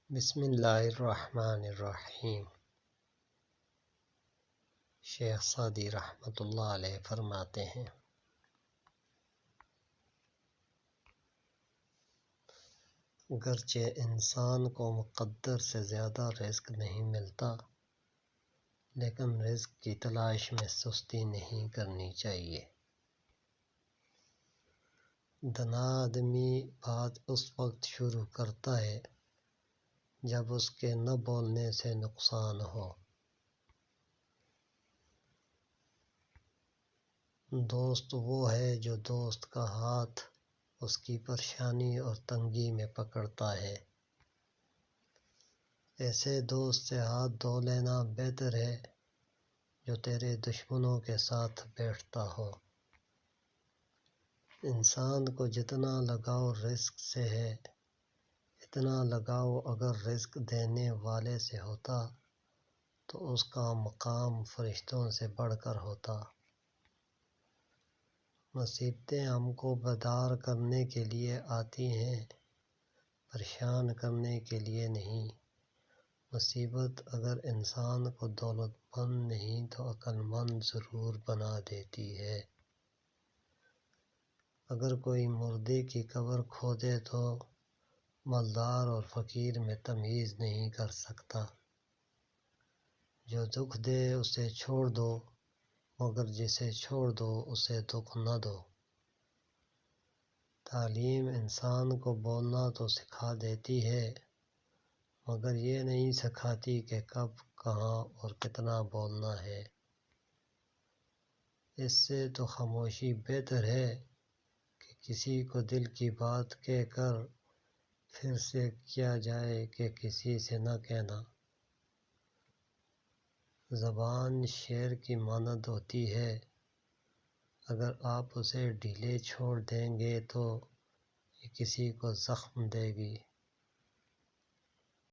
بسم اللہ الرحمن الرحیم۔ شیخ سعدی رحمۃ اللہ علیہ فرماتے ہیں، گرچہ انسان کو مقدر سے زیادہ رزق نہیں ملتا، لیکن رزق کی تلاش میں سستی نہیں کرنی چاہیے۔ دنا آدمی بات اس وقت شروع کرتا ہے جب اس کے نہ بولنے سے نقصان ہو۔ دوست وہ ہے جو دوست کا ہاتھ اس کی پریشانی اور تنگی میں پکڑتا ہے۔ ایسے دوست سے ہاتھ دھو لینا بہتر ہے جو تیرے دشمنوں کے ساتھ بیٹھتا ہو۔ انسان کو جتنا لگاؤ رزق سے ہے، اتنا لگاؤ اگر رزق دینے والے سے ہوتا تو اس کا مقام فرشتوں سے بڑھ کر ہوتا۔ مصیبتیں ہم کو بیدار کرنے کے لیے آتی ہیں، پریشان کرنے کے لیے نہیں۔ مصیبت اگر انسان کو دولت مند نہیں تو عقل مند ضرور بنا دیتی ہے۔ اگر کوئی مردے کی قبر کھودے تو مالدار اور فقیر میں تمیز نہیں کر سکتا۔ جو دکھ دے اسے چھوڑ دو، مگر جسے چھوڑ دو اسے دکھ نہ دو۔ تعلیم انسان کو بولنا تو سکھا دیتی ہے، مگر یہ نہیں سکھاتی کہ کب، کہاں اور کتنا بولنا ہے۔ اس سے تو خاموشی بہتر ہے کہ کسی کو دل کی بات کہہ کر پھر سے کیا جائے کہ کسی سے نہ کہنا۔ زبان شیر کی مانند ہوتی ہے، اگر آپ اسے ڈھیلے چھوڑ دیں گے تو یہ کسی کو زخم دے گی۔